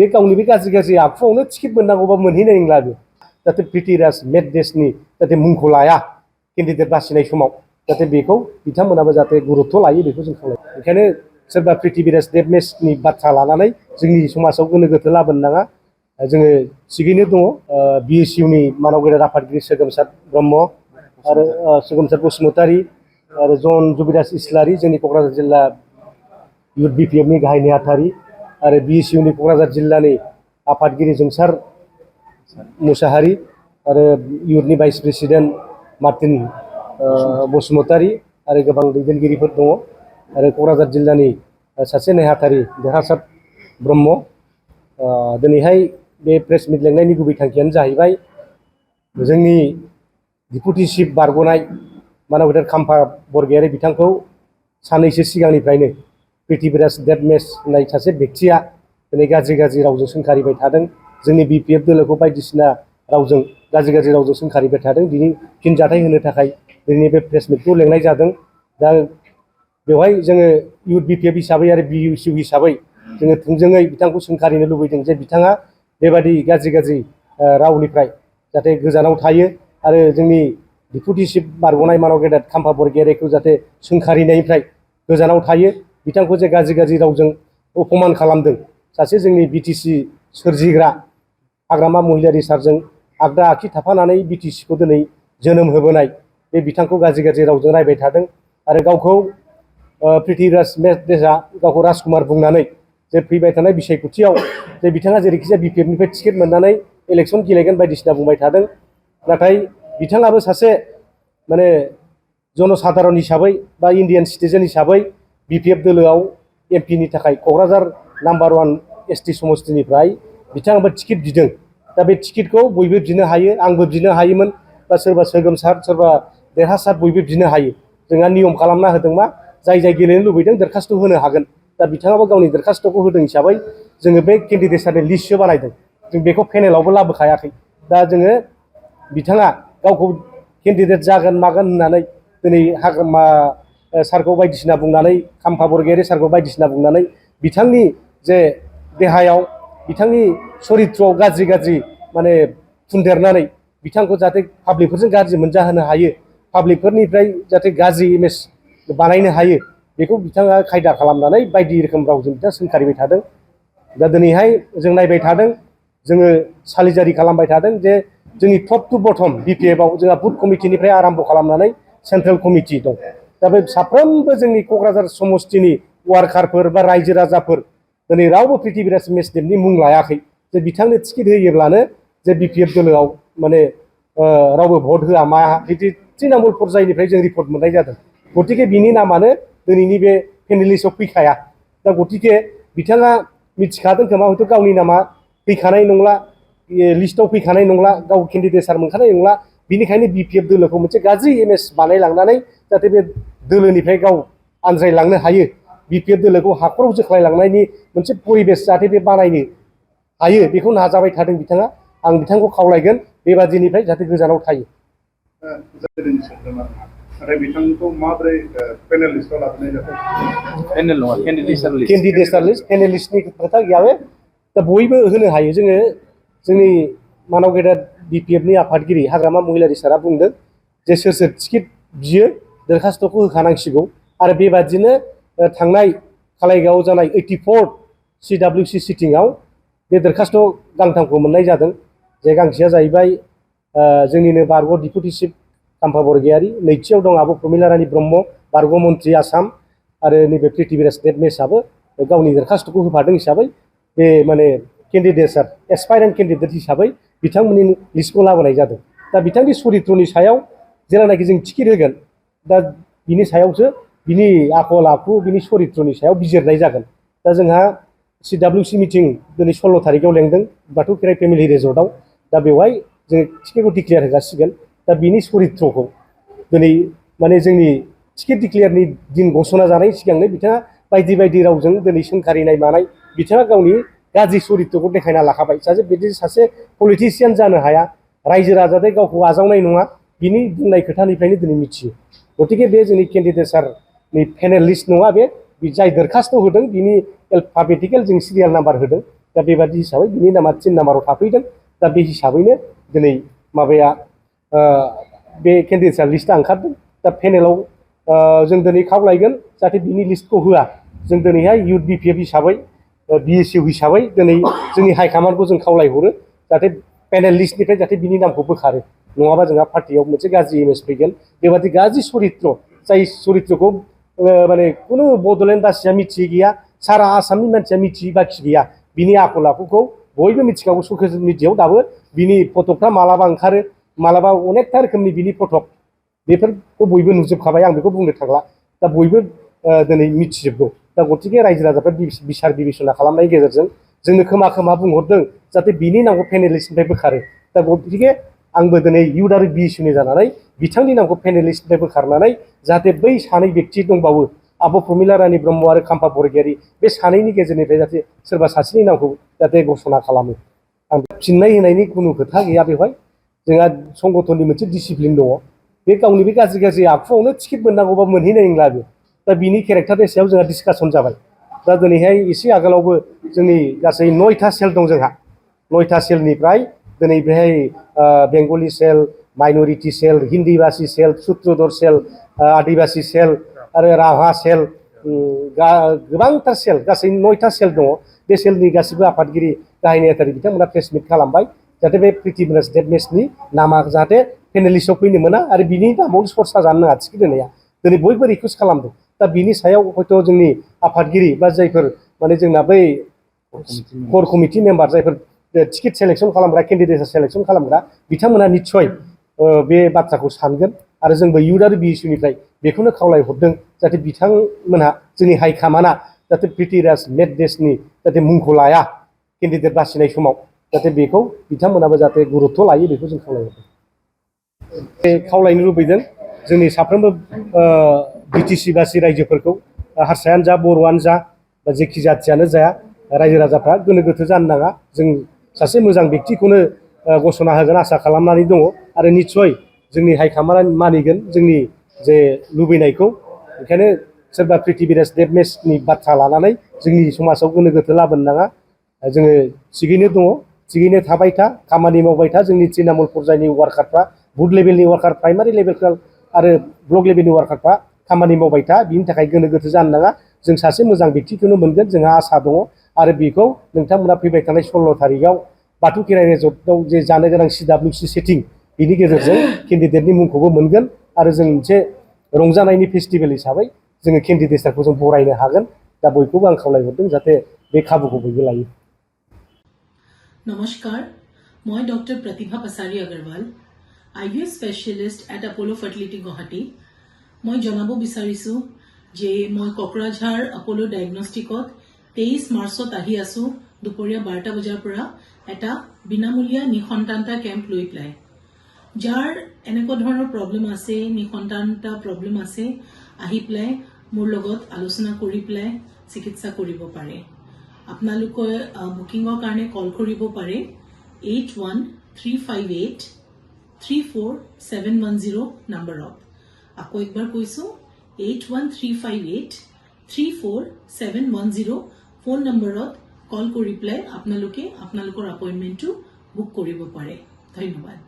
बे गावनि बे गाज्रि गाज्रि आखुआवनो टिकेट मोननांगौबा मोनहैनाय नंला बे जाहाथे प्रिटिराज मेट देशनि जाहाथे मुंखौ लाया केन्डिडेट बासिनाय समाव जाहाथे बेखौ बिथांमोनाबो जाहाथे गुरुत्व लायो बेखौ जों खावलायो ओंखायनो सोरबा प्रिटिराज देबमेसनि बाथ्रा लानानै जोंनि समाजाव गोनो गोथो लाबोनो नाङा जोङो थिगैनो दङ BSUनि मानाव गेदेर आफादगिरि सोगोमसार ब्रह्म आरो सोगोमसार बसुमतारी आरो जन जुबिदास इस्लारि जोंनि क'क्राझार जिल्ला इउथ BPFनि गाहाय नेहाथारि आरो BSUनि क'क्राझार जिल्लानि आफादगिरि जोंसार मुसाहारि आरो इउथनि भाइस प्रेसिडेन्ट मार्टिन बसुमतारी आरो गोबां दैदेनगिरिफोर दङ आरो क'क्राझार जिल्लानि सासे नेहाथारि देरहासार ब्रह्म दिनैहाय बे प्रेस मिट लेंनायनि गुबै थांखियानो जाहैबाय जोंनि डिपुटि चिफ बारग'नाय मानाव गेदेर खाम्फा बरगयारी बिथांखौ साननैसो सिगांनिफ्रायनो प्रिटिराज देबमेस होननाय सासे बेक्तिया दिनै गाज्रि गाज्रि रावजों सोंखारिबाय थादों जोंनि BPF दोलोखौ बायदिसिना रावजों गाज्रि गाज्रि रावजों सोंखारिबाय थादों बिनि फिनजाथाय होनो थाखाय दिनै बे प्रेस मिटखौ लेंनाय जादों दा बेवहाय जोङो इउथ BPF हिसाबै आरो BSU हिसाबै जोङो थोंजोङै बिथांखौ सोंखारिनो लुबैदों जे बिथाङा बेबादि गाज्रि गाज्रि रावनिफ्राय जाहाथे गोजानाव थायो आरो जोंनि डिपुटि चिफ बारग'नाय मानाव गेदेर खाम्फा बरगयारीखौ जाहाथे सोंखारिनायनिफ्राय गोजानाव थायो बिथांखौ जे गाज्रि गाज्रि रावजों अपमान खालामदों सासे जोंनि BTC सोरजिग्रा हाग्रामा महिलारि सारजों आगदा आखि थाफानानै BTCखौ दिनै जोनोम होबोनाय बे बिथांखौ गाज्रि गाज्रि रावजों रायबाय थादों आरो गावखौ प्रिटिराज मेट देशआ गावखौ राजकुमार बुंनानै जे फैबाय थानाय बिसायख'थियाव जे बिथाङा जेरैखिजाया BPFनिफ्राय टिकेट मोननानै इलेक्सन गेलेगोन बायदिसिना बुंबाय थादों नाथाय बिथाङाबो सासे माने जनसाधारन हिसाबै बा इन्डियान सिटिजेन हिसाबै BPF दोलोआव MP नि थाखाय क'क्राझार नाम्बार 1 ST समस्तिनिफ्राय बिथाङाबो टिकेट बिदों दा बे टिकेटखौ बयबो बिनो हायो आंबो बिनो हायोमोन बा सोरबा सोगोमसार सोरबा देरहासार बयबो बिनो हायो जोंहा नियम खालामना होदों मा जाय जाय गेलेनो लुबैदों दरखास्त होनो हागोन दा बिथाङाबो गावनि दरखास्तखौ होदों हिसाबै जोङो बे केन्डिडेटसनि लिस्टसो बानायदों जों बेखौ पेनेलावबो लाबोखायाखै दा जोङो बिथाङा गावखौ केन्डिडेट जागोन मागोन होननानै दिनै हाग्रामा सारखौ बायदिसिना बुंनानै खाम्फा बरगयारी सारखौ बायदिसिना बुंनानै बिथांनि जे देहायाव बिथांनि सरित्रआव गाज्रि गाज्रि माने फुनदेरनानै बिथांखौ जाहाथे पाब्लिकफोरजों गाज्रि मोनजाहोनो हायो पाब्लिकफोरनिफ्राय जाहाथे गाज्रि इमेज बानायनो हायो बेखौ बिथाङा खायदा खालामनानै बायदि रोखोम रावजों बिथाङा सोंखारिबाय थादों दा दिनैहाय जों नायबाय थादों जोङो सालिजारि खालामबाय थादों जे जोंनि टप टु बटम BPFआव जोंहा बुथ कमिटिनिफ्राय आराम्भ खालामनानै सेन्ट्रेल कमिटि दं दा बे साफ्रोमबो जोंनि क'क्राझार समस्तिनि वार्कारफोर बा रायजो राजाफोर दिनै रावबो प्रिटिराज मेसदेबनि मुं लायाखै जे बिथांनो टिकेट होयोब्लानो जे BPF दोलोआव माने रावबो भट होआ मा बिदि तृणमूल पर्यायनिफ्राय जों रिपर्ट मोननाय जादों गतिके बिनि नामानो दिनैनि बे पेनेलिस्टआव फैखाया दा गतिके बिथाङा मिथिखादों खोमा हयथ' गावनि नामा फैखानाय नंला लिस्टआव फैखानाय नंला गाव केन्डिडेट सार मोनखानाय नंला बिनिखायनो BPF दोलोखौ मोनसे गाज्रि इमेज बानायलांनानै जाहाथे बे दोलोनिफ्राय गाव आनज्रायलांनो हायो BPF दोलोखौ हाखराव जोख्लायलांनायनि मोनसे परिबेस जाहाथे बे बानायनो हायो बेखौ नाजाबाय थादों बिथाङा आं बिथांखौ खावलायगोन बेबादिनिफ्राय जाहाथे गोजानाव थायो नाथाय बिथांखौ माबोरै पेनेलिस्टआव लाबोनाय जादों पेनेल नङा केन्डिडेट लिस्ट पेनेलिस्टनि खोथा गैया बे दा बयबो होनो हायो जोङो जोंनि मानाव गेदेर BPFनि आफादगिरि हाग्रामा महिलारि सारा बुंदों जे सोर सोर टिकेट बियो दरखास्तखौ होखानांसिगौ आरो बेबादिनो थांनाय कालाइगावआव जानाय 84 CWC सिटिंआव बे दरखास्त गांथामखौ मोननाय जादों जे गांसेया जाहैबाय जोंनिनो बारग' डिपुटि चिफ खाम्फा बरगयारी नैथियाव दं आब' प्रमिला रानी ब्रह्म बारग' मन्त्रि आसाम आरो नैबे प्रिटिराज देबमेसआबो गावनि दरखास्तखौ होफादों हिसाबै बे माने केन्डिडेट एसपायरेन्ट केन्डिडेट हिसाबै बिथांमोननि लिस्टखौ लाबोनाय जादों दा बिथांनि सरित्रनि सायाव जेब्लानाखि जों टिकेट होगोन दा बिनि सायावसो बिनि आखल आखु बिनि सरित्रनि सायाव बिजिरनाय जागोन दा जोंहा CWC मिटिं दिनै 16 तारिखआव लेंदों बाथौ खेराइ फेमिलि रिजर्टआव दा बेवहाय जों टिकेटखौ डिक्लेयार होगासिगोन दा बिनि सरित्रखौ दिनै माने जोंनि टिकेट डिक्लेयारनि दिन घोषणा जानायनि सिगांनो बिथाङा बायदि बायदि रावजों दिनै सोंखारिनाय मानाय बिथाङा गावनि गाज्रि सरित्रखौ देखायना लाखाबाय बिदि सासे पलिटिशियान जानो हाया रायजो राजादे गावखौ आजावनाय नङा बिनि बुंनाय खोथानिफ्रायनो दिनै मिथियो गतिके बे जोंनि केन्डिडेट सारनि पेनेल लिस्ट नङा बे जाय दरखास्त होदों बिनि एलफाबेटिकेल जों सिरियाल नाम्बार होदों दा बेबादि हिसाबै बिनि नामा 3 नाम्बाराव थाफैदों दा बे हिसाबैनो दिनै माबाया बे केन्डिडेटआ लिस्टआ ओंखारदों दा पेनेलाव जों दिनै खावलायगोन जाहाथे बिनि लिस्टखौ होआ जों दिनैहाय इउथ बिपिएफ हिसाबै बिएसइउ हिसाबै दिनै जोंनि हाइकमान्डखौ जों खावलायहरो जाहाथे पेनेल लिस्टनिफ्राय जाहाथे बिनि नामखौ बोखारो नङाबा जोंहा पार्टियाव मोनसे गाज्रि इमेज फैगोन बेबादि गाज्रि चरित्र जाय चरित्रखौ माने कुनु बड'लेण्ड बासिया मिथियै गैया सारा आसामनि मानसिया मिथियै बाखि गैया बिनि आखल आखुखौ बयबो मिथिखागौ ससियेल मिडियायाव दाबो बिनि फटकफ्रा मालाबा ओंखारो मालाबा अनेकथा रोखोमनि बिनि फटक बेफोरखौ बयबो नुजोबखाबाय आं बेखौ बुंनो थांला दा बयबो दिनै मिथिजोबगौ दा गतिके रायजो राजाफ्रा बिसार बिबेसना खालामनायनि गेजेरजों जोंनो खोमा बुंहरदों जाहाथे बिनि नामखौ पेनेलिस्टनिफ्राय बोखारो दा गतिके आंबो दिनै इउथ आरो बिएसइउनि जानानै बिथांनि नामखौ पेनेलिस्टनिफ्राय बोखारनानै जाहाथे बै सानै व्यक्ति दंबावो आब' प्रमिला रानी ब्रह्म आरो खाम्फा बरगयारी बे सानैनि गेजेरनिफ्राय जाहाथे सोरबा सासेनि नामखौ जाहाथे घोषणा खालामो आं फिननाय होनायनि खुनु खोथा गैया बेवहाय जोंहा संगठननि मोनसे डिसिप्लिन दङ बे गावनि बे गाज्रि आखुआवनो टिकेट मोननांगौबा मोनहैनाय नंला बे दा बिनि केरेक्टारनि सायाव जोंहा डिसकासन जाबाय दा दिनैहाय एसे आगोलावबो जोंनि गासै 9था सेल दं जोंहा 9था सेलनिफ्राय दिनै बेहाय बेंगलि सेल माइनरिटि सेल हिन्दी भाषी सेल सुत्रधर सेल आदिबासी सेल आरो राभा सेल गोबांथार सेल गासै 9था सेल दङ बे सेलनि गासिबो आफादगिरि गाहाय नेहाथारि बिथांमोना प्रेस मिट खालामबाय जाहाथे बे प्रिटि बिनास डेडमेसनि नामा जाहाथे पेनेलिस्टआव फैनो मोना आरो बिनि नामाव सरसा जानो नाङा टिकेट होनाया दिनै बयबो रिकुवेस्ट खालामदों दा बिनि सायाव हयथ' जोंनि आफादगिरि बा जायफोर माने जोंना बै कोर कमिटि मेम्बार जायफोर टिकेट सेलेक्सन खालामग्रा केन्डिडेट सेलेक्सन खालामग्रा बिथांमोना निस्सय बे बाथ्राखौ सानगोन आरो जोंबो इउथ आरो बिएसइउनिफ्राय बेखौनो खावलायहरदों जाहाथे बिथांमोनहा जोंनि हाइकमान्डआ जाहाथे प्रिटिराज मेट देशनि जाहाथे मुंखौ लाया केन्डिडेट बासिनाय समाव जाहाथे बेखौ बिथांमोनाबो जाहाथे गुरुत्व लायो बेखौ जों खावलायहरदों खावलायनो लुबैदों जोंनि साफ्रोमबो बिटिसि बासि रायजोफोरखौ हारसायानो जा बर'आनो जा बा जेखि जाथियानो जाया रायजो राजाफ्रा गोनो गोथो जानो नाङा जों सासे मोजां व्यक्तिखौनो घोषणा होगोन आसा खालामनानै दङ आरो निस्सय जोंनि हाइकमान्डआ मानिगोन जोंनि जे लुबैनायखौ ओंखायनो सोरबा प्रिटि बिराज डेडमेसनि बाथ्रा लानानै जोंनि समाजाव गोनो गोथो लाबोनो नाङा जोङो थिगैनो दङ थिगैनो थाबाय था खामानि मावबाय था जोंनि तृणमूल पर्यायनि वार्कारफ्रा बुथ लेभेलनि वार्कार प्राइमारि लेभेल आरो ब्लक लेभेलनि वार्कारफ्रा खामानि मावबाय था बिनि थाखाय गोनो गोथो जानो नाङा जों सासे मोजां व्यक्तिखौनो मोनगोन जोंहा आसा दङ आरो बेखौ नोंथांमोना फैबाय थानाय 16 थारिखआव बाथौ खेराइ रेजर्टआव जे जानो गोनां CWC सेटिं बिनि गेजेरजों केन्डिडेटनि मुंखौबो मोनगोन आरो जों मोनसे रंजानायनि फेस्टिभेल हिसाबै जोङो केन्डिडेटखौ जों बरायनो हागोन दा बयखौबो आं खावलायहरदों जाहाथे बे खाबुखौ बयबो लायो। नमस्कार मैं doctor Pratibha Pasari Agarwal IVF specialist at Apollo fertility Guwahati मैं जनाब विचारिছো जे मैं कक्राझार अपोलो डायग्नोस्टिकत 23 मार्चत आহি आसो दुपरिया 12टा बजार পৰা এটা বিনামূলীয়া নিসন্তানতা কেম্প লৈ পেলাই যাৰ এনেকুৱা ধৰণৰ প্ৰব্লেম আছে নিসন্তানতা প্ৰব্লেম আছে আহি পেলাই মোৰ লগত আলোচনা কৰি পেলাই চিকিৎসা কৰিব পাৰে আপোনালোকে বুকিংৰ কাৰণে কল কৰিব পাৰে 8135834710 নম্বৰত আকৌ একবাৰ কৈছো 8135834710 ফোন নম্বৰত কল কৰি পেলাই আপোনালোকে আপোনালোকৰ এপইন্টমেন্টটো বুক কৰিব পাৰে ধন্যবাদ।